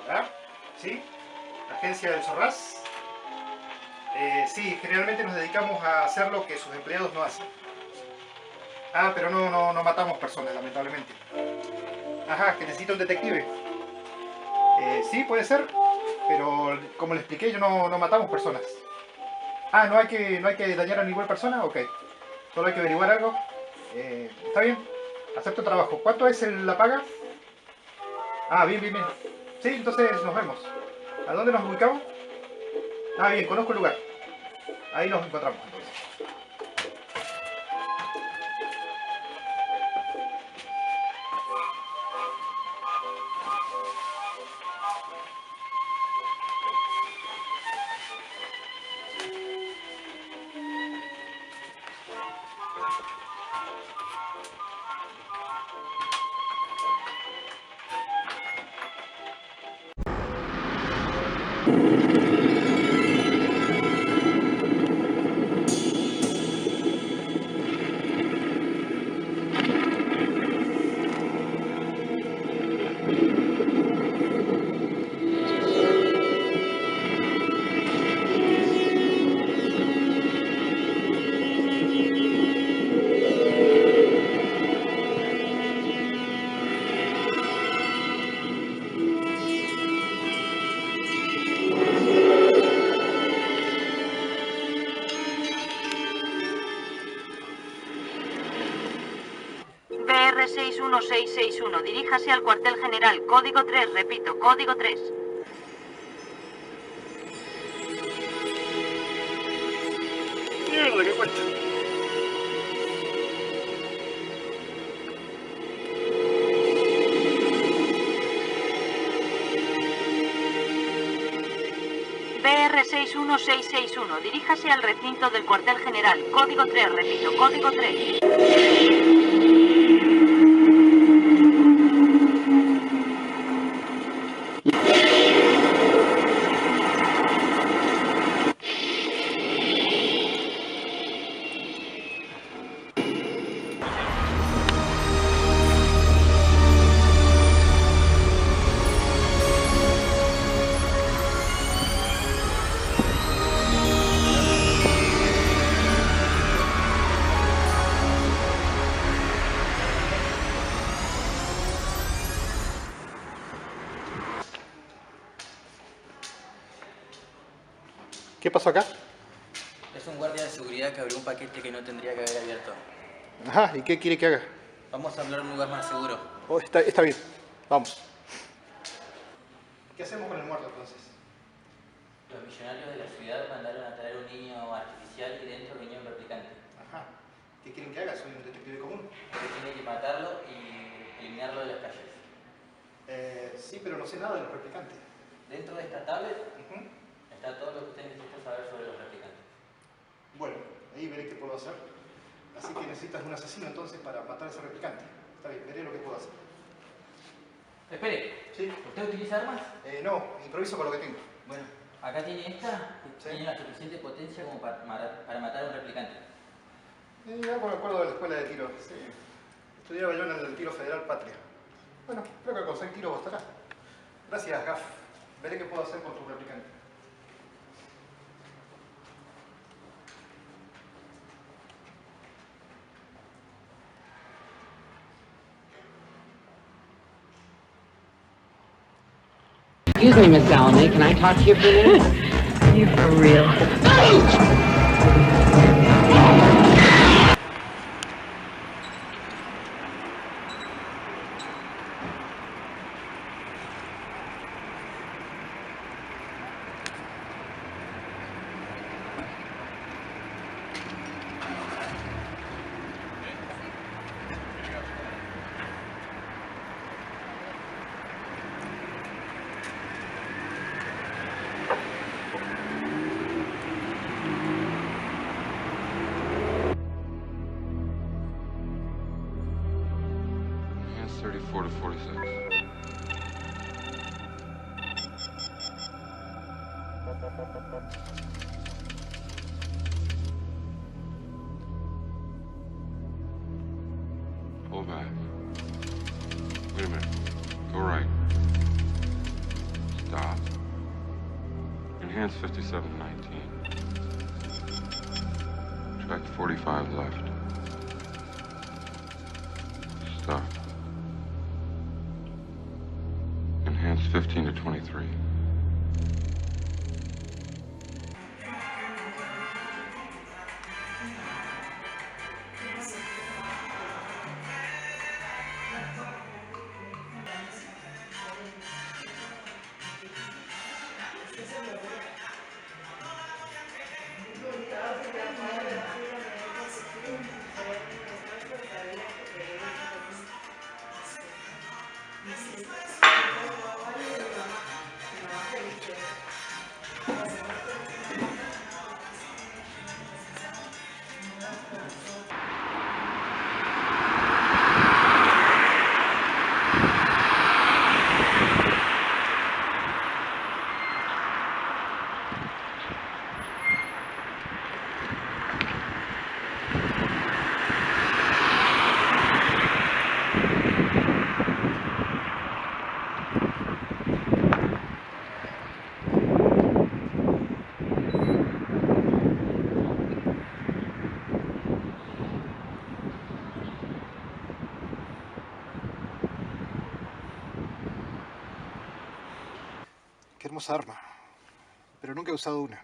Hola, ¿sí? ¿Agencia del Zorraz? Sí, generalmente nos dedicamos a hacer lo que sus empleados no hacen. Ah, pero no matamos personas, lamentablemente. Ajá, que necesita un detective. Sí, puede ser, pero como le expliqué, yo no matamos personas. Ah, no hay que dañar a ninguna persona, ok. Solo hay que averiguar algo. Está bien, acepto trabajo. ¿Cuánto es la paga? Ah, bien, bien, bien. Sí, entonces nos vemos. ¿A dónde nos ubicamos? Ah, bien, conozco el lugar. Ahí nos encontramos entonces. BR61661, diríjase al cuartel general, código 3, repito, código 3. Mierda, qué cuesta. BR61661, diríjase al recinto del cuartel general, código 3, repito, código 3. ¿Qué pasó acá? Es un guardia de seguridad que abrió un paquete que no tendría que haber abierto. Ajá, ¿y qué quiere que haga? Vamos a hablar en un lugar más seguro. Oh, está bien, vamos. ¿Qué hacemos con el muerto entonces? Los millonarios de la ciudad mandaron a traer un niño artificial y dentro venía un replicante. Ajá. ¿Qué quieren que haga? Soy un detective común. Usted tiene que matarlo y eliminarlo de las calles. Sí, pero no sé nada de los replicantes. Dentro de esta tablet Ujú. está todo lo que usted necesita saber sobre los replicantes. puedo hacer. Así que necesitas un asesino entonces para matar a ese replicante. Está bien, veré lo que puedo hacer. Espere, ¿Sí? ¿usted utiliza armas? No, improviso con lo que tengo. Bueno, acá tiene esta, que Sí. tiene la suficiente potencia como para matar a un replicante. Algo me acuerdo de la escuela de tiro. Sí. Estudiaba yo en el tiro federal Patria. Bueno, creo que con 6 tiros bastará. Gracias, Gaff. Veré qué puedo hacer con tu replicante. Excuse me, Miss Salome, can I talk to you for a minute? You for real? Hands 34 to 46. Pull back. Wait a minute. Go right. Stop. Enhance 5719. Track 45 left. Stop. Enhance 15 to 23. Qué hermosa arma. Pero nunca he usado una.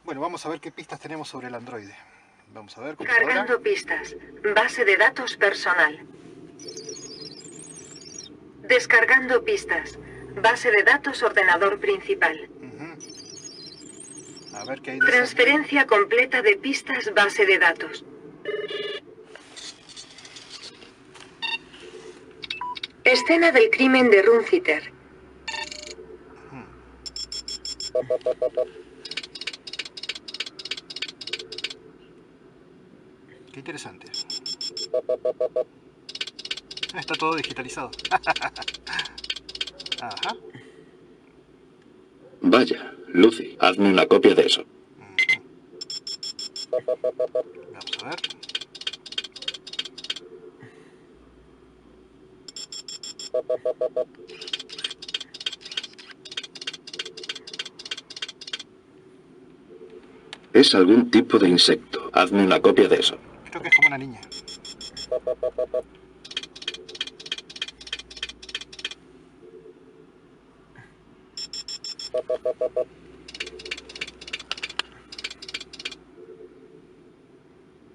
Bueno, vamos a ver qué pistas tenemos sobre el androide. Vamos a ver, computadora. Cargando pistas. Base de datos personal. Descargando pistas. Base de datos ordenador principal. A ver qué hay de Transferencia completa de pistas base de datos. Escena del crimen de Runciter. Qué interesante. Está todo digitalizado. Ajá. Vaya, Lucy, hazme una copia de eso. Vamos a ver. Es algún tipo de insecto. Hazme una copia de eso. Creo que es como una niña.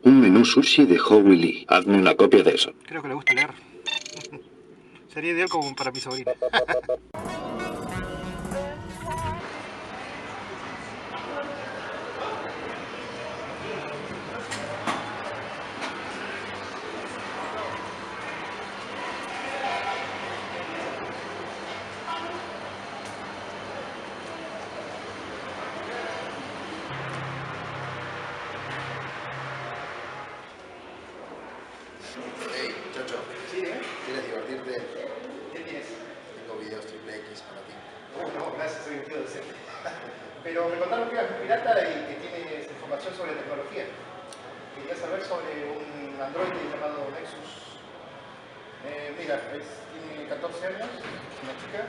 Un menú sushi de Howie Lee. Hazme una copia de eso. Creo que le gusta leer. Sería ideal como para mi sobrina. Pero me contaron que eras un pirata y que tienes información sobre tecnología. Quería saber sobre un androide llamado Nexus. Mira, tiene 14 años, es una chica,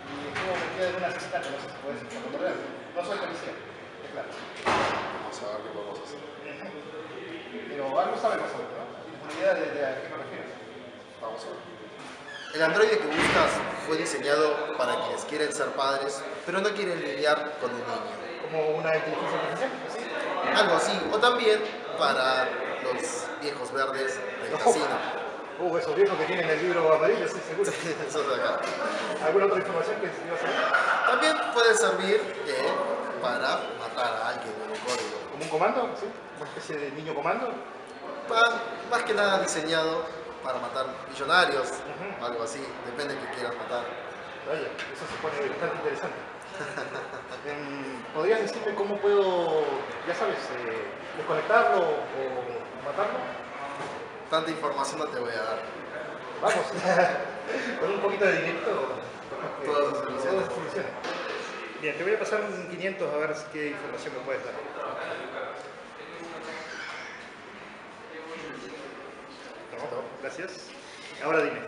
y estuvo metida en un asesinato, no sé si puedes recordar. No soy policía, es claro. Vamos a ver qué podemos hacer. Pero algo sabemos sobre, ¿no? ¿Tienes una idea de a qué me refiero? Vamos a ver. El androide que buscas fue diseñado para quienes quieren ser padres, pero no quieren lidiar con un niño. Como una inteligencia artificial, ¿sí? Algo así, o también para los viejos verdes del casino. Esos viejos que tienen el libro amarillo, sí, seguro. Eso de acá. ¿Alguna otra información que se iba a saber? También puede servir para matar a alguien en un código. ¿Como un comando? ¿Sí? ¿Una especie de niño comando? Más que nada diseñado para matar millonarios, algo así, depende de qué quieras matar. Vaya, eso se pone bastante interesante. ¿Podrías decirme cómo puedo, ya sabes, desconectarlo o matarlo? Tanta información no te voy a dar. Vamos, con un poquito de dinero. Todas las soluciones. Bien, te voy a pasar un 500 a ver qué información me puedes dar. No, gracias. Ahora dime.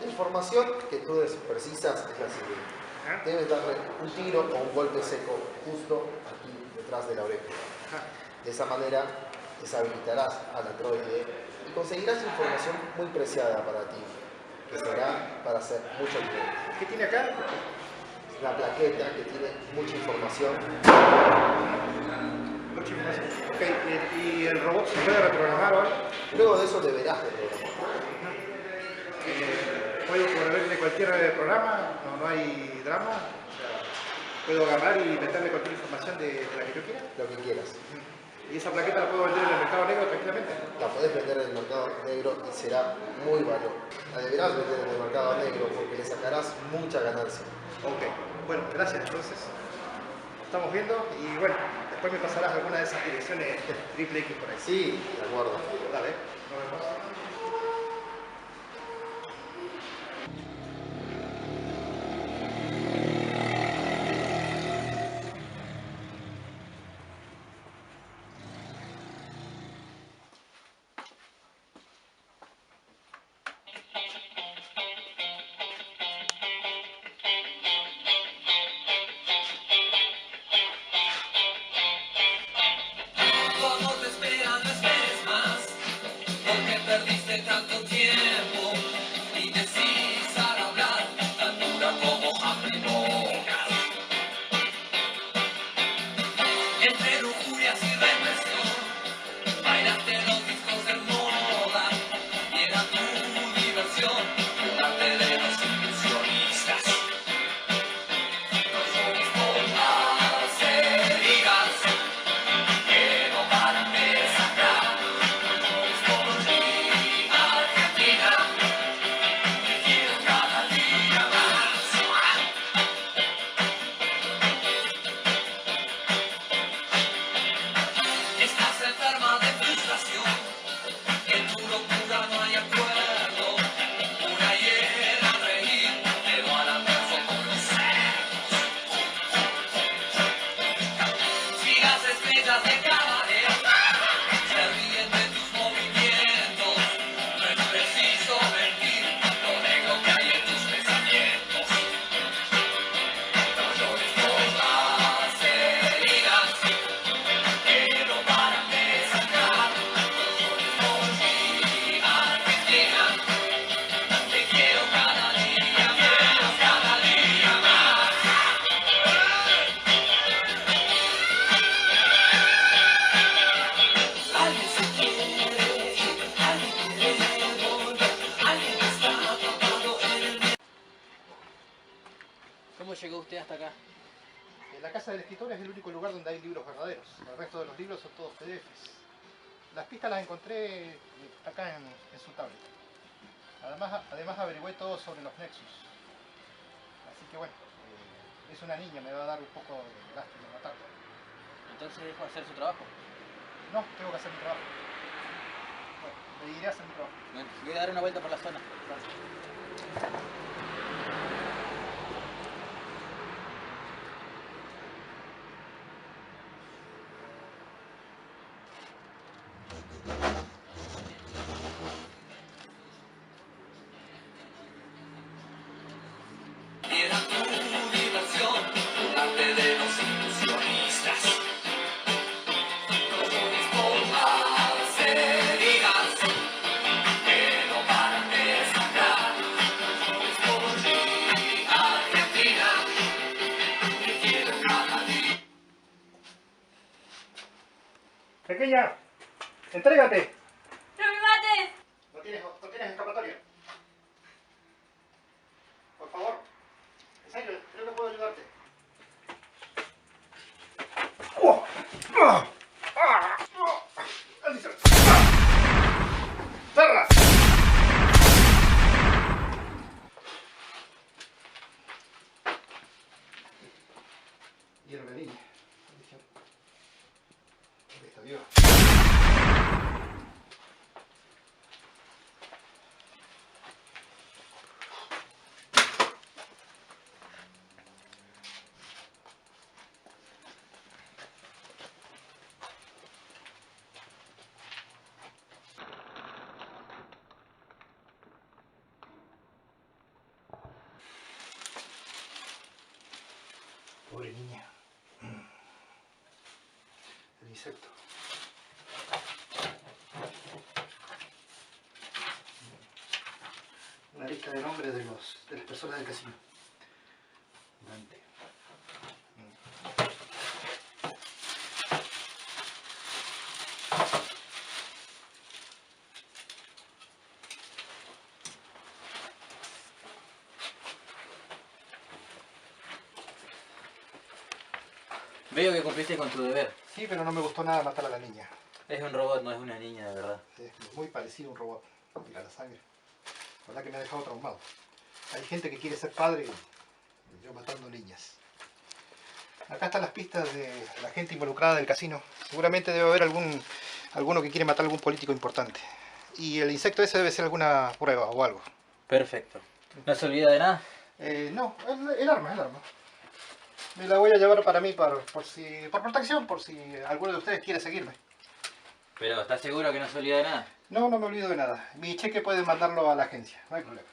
La información que tú precisas es la siguiente. Debes darle un tiro o un golpe seco justo aquí detrás de la oreja. De esa manera deshabilitarás al androide y conseguirás información muy preciada para ti, que será para hacer mucho dinero. ¿Qué tiene acá? La plaqueta que tiene mucha información. Mucha información. Ok, ¿y el robot se puede reprogramar o algo? Luego de eso deberás reprogramar. ¿Puedo ponerle cualquier programa? ¿No hay drama? O sea, ¿puedo agarrar y meterle cualquier información de la que yo quiera? Lo que quieras. ¿Y esa plaqueta la puedo vender en el mercado negro tranquilamente? La podés vender en el mercado negro y será muy valiosa. La deberás vender en el mercado negro porque le sacarás mucha ganancia. Ok, bueno, gracias. Entonces, estamos viendo y bueno, después me pasarás alguna de esas direcciones triple X por ahí. Sí, de acuerdo. Dale, nos vemos. ¿Cómo llegó usted hasta acá? La casa del escritor es el único lugar donde hay libros verdaderos. El resto de los libros son todos PDFs. Las pistas las encontré acá en su tablet. Además averigüé todo sobre los Nexus. Así que bueno, es una niña, me va a dar un poco de lástima matarla. Entonces dejó de hacer su trabajo. No, tengo que hacer mi trabajo. Bueno, le iré a hacer mi trabajo. Bueno, voy a dar una vuelta por la zona. Pequeña, entrégate. ¡No me mates! No tienes escapatoria. Por favor. En serio, creo que puedo ayudarte. ¡Cerra! Y el venillo. Ahí está viva. Pobre niña. El insecto. Una lista de nombres de las personas del casino. Dante. Veo que cumpliste con tu deber. Sí, pero no me gustó nada matar a la niña. Es un robot, no es una niña de verdad. Es muy parecido a un robot. Mira la sangre. La verdad que me ha dejado traumado. Hay gente que quiere ser padre y yo matando niñas. Acá están las pistas de la gente involucrada del casino. Seguramente debe haber alguno que quiere matar a algún político importante. Y el insecto ese debe ser alguna prueba o algo. Perfecto. ¿No se olvida de nada? No, el arma. Me la voy a llevar para mí por protección, por si alguno de ustedes quiere seguirme. Pero ¿estás seguro que no se olvida de nada? No, no me olvido de nada. Mi cheque pueden mandarlo a la agencia, no hay problema.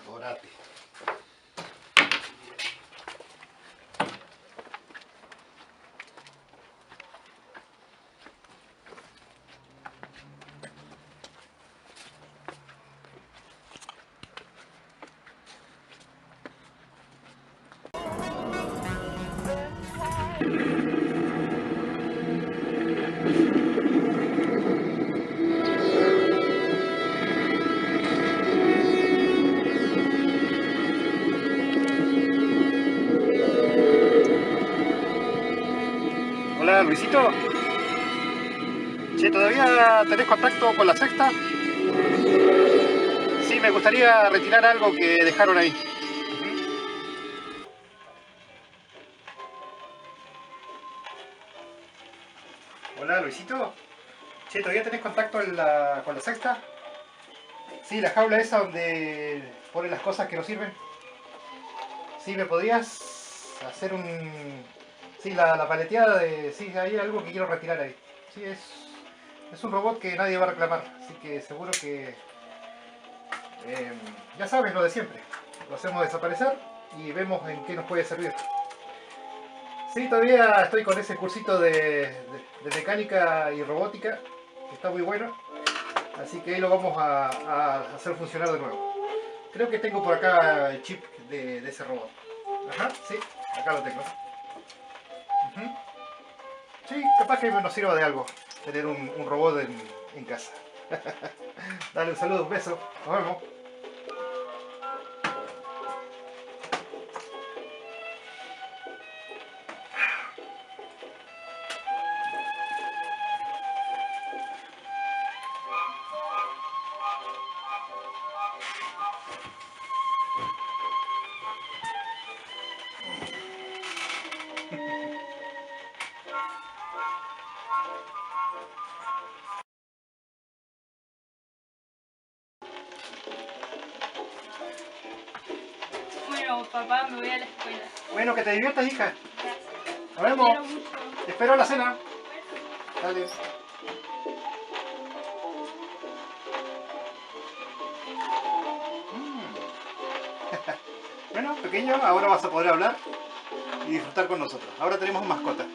Orate. Hola, Luisito. Che, ¿todavía tenés contacto con la sexta? Sí, me gustaría retirar algo que dejaron ahí. Hola, Luisito. Che, ¿todavía tenés contacto con la sexta? Sí, la jaula esa donde ponen las cosas que no sirven. Sí, ¿me podrías hacer Sí, la paleteada de... Sí, hay algo que quiero retirar ahí. Sí, es un robot que nadie va a reclamar, así que seguro que... ya sabes lo de siempre. Lo hacemos desaparecer y vemos en qué nos puede servir. Sí, todavía estoy con ese cursito de mecánica y robótica, que está muy bueno. Así que ahí lo vamos a hacer funcionar de nuevo. Creo que tengo por acá el chip de ese robot. Ajá, sí, acá lo tengo. Sí, capaz que nos sirva de algo tener un robot en casa. Dale un saludo, un beso, nos vemos. Bueno, papá, me voy a la escuela. Bueno, que te diviertas, hija. Gracias. Nos vemos. Quiero mucho. Te espero a la cena. Dale. Bueno, pequeño, ahora vas a poder hablar y disfrutar con nosotros. Ahora tenemos mascota.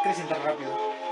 Crecen tan rápido.